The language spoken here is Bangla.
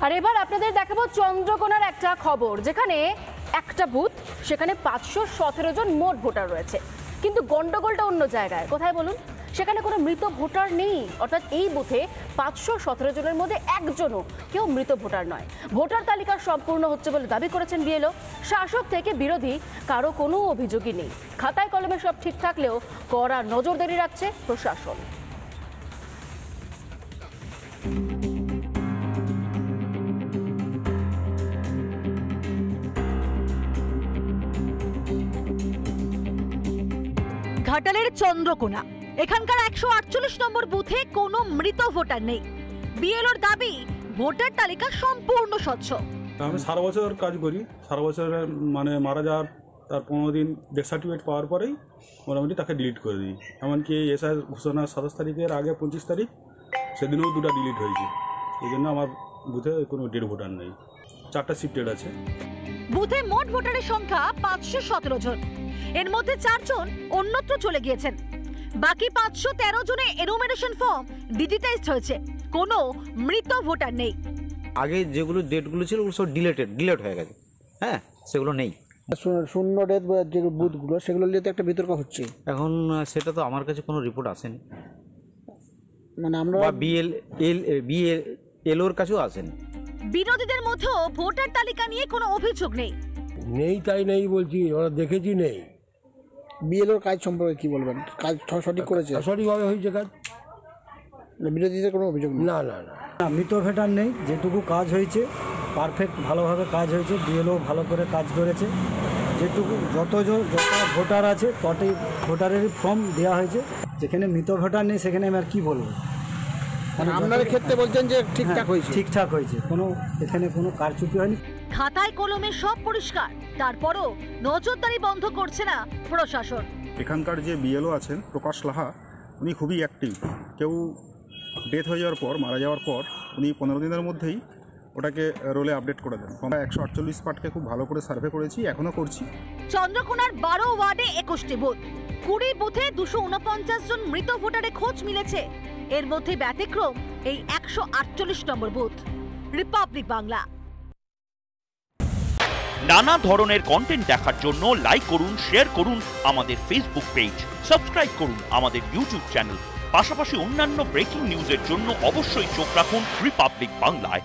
আর এবার আপনাদের দেখাবো চন্দ্রকোনার একটা খবর, যেখানে একটা বুথ, সেখানে 517 জন মোট ভোটার রয়েছে, কিন্তু গন্ডগোলটা অন্য জায়গায়। কোথায় বলুন? সেখানে কোনো মৃত ভোটার নেই, অর্থাৎ এই বুথে 517 জনের মধ্যে একজনও কেউ মৃত ভোটার নয়। ভোটার তালিকা সম্পূর্ণ হচ্ছে বলে দাবি করেছেন বিএলও। শাসক থেকে বিরোধী কারো কোনো অভিযোগই নেই। খাতায় কলমে সব ঠিক থাকলেও কড়া নজরদারি রাখছে প্রশাসন। ঘাটালের চন্দ্রকোনা, এখানকার 148 নম্বর বুথে কোনো মৃত ভোটার নেই। বিএলওর দাবি ভোটার তালিকা সম্পূর্ণ স্বচ্ছ। আমি সারা বছর কাজ করি, সারা বছর মানে মারা যাওয়ার তার 15 দিন ডেথ সার্টিফিকেট পাওয়ার পরেই মোটামুটি তাকে ডিলিট করে দিই। এমনকি এসআই ঘোষণা 27 তারিখের আগে 25 তারিখ সেদিনও 2টা ডিলিট হয়েছে। এই জন্য আমার বুথে কোনো ডেড ভোটার নেই। 4টা শিফটেড আছে। বুথে মোট ভোটারের সংখ্যা 517 জন। এর মধ্যে 4 জন অন্যত্র চলে গিয়েছেন। বাকি 513 জনের এনুমারেশন ফর্ম ডিজিটাইজড হয়েছে। কোনো মৃত ভোটার নেই। আগে যেগুলো ডেটগুলো ছিল ওগুলো সব ডিলেট হয়ে গেছে। হ্যাঁ, সেগুলো নেই। শূন্য ডেট যে বুথগুলো সেগুলো নিয়ে তো একটা বিতর্ক হচ্ছে। এখন সেটা তো আমার কাছে কোনো রিপোর্ট আসেনি, মানে আমরা বিএলওর কাছেও আসেনি। বিরোধীদের মধ্যেও ভোটার তালিকা নিয়ে কোনো অভিযোগ নেই। নেই তাই নেই বলছি, ওরা দেখেছি নেই। বিএলওর কাজ সম্পর্কে কি বলবেন? কাজ সঠিক করেছে? সঠিকভাবে হয়েছে কাজ, বিরোধীদের কোনো অভিযোগ নেই? না না না। মৃত ভোটার নেই, যেটুকু কাজ হয়েছে পারফেক্ট ভালোভাবে কাজ হয়েছে। বিএলও ভালো করে কাজ করেছে। যেটুকু যত ভোটার আছে ততই ভোটারের ফর্ম দেওয়া হয়েছে। যেখানে মৃত ভোটার নেই সেখানে আমি আর কি বলবো। মানে আপনাদের ক্ষেত্রে বলছেন যে ঠিকঠাক হয়েছে? ঠিকঠাক হয়েছে, এখানে কোনো কারচুপি হয়নি। খাতায় কলমে সব পরিষ্কার, তারপরও নজরদারি বন্ধ করছে না প্রশাসন। এখানকার যে বিএলও আছেন প্রকাশ লাহা, উনি খুবই অ্যাক্টিভ। কেউ ডেথ হয়ে যাওয়ার পর, মারা যাওয়ার পর উনি 15 দিনের মধ্যেই ওটাকে রোলে আপডেট করে দেন। আমরা 148 পার্টকে খুব ভালো করে সার্ভে করেছি, এখনও করছি। চন্দ্রকোনার 12 ওয়ার্ডে 21টি বুথ, 20 বুথে 249 জন মৃত ভোটারের খোঁজ মিলেছে। এর মধ্যে ব্যতিক্রম এই 148 নম্বর বুথ। রিপাবলিক বাংলা। নানা ধরনের কন্টেন্ট দেখার জন্য লাইক করুন, শেয়ার করুন আমাদের ফেসবুক পেজ, সাবস্ক্রাইব করুন আমাদের ইউটিউব চ্যানেল। পাশাপাশি অন্যান্য ব্রেকিং নিউজের জন্য অবশ্যই চোখ রাখুন রিপাবলিক বাংলায়।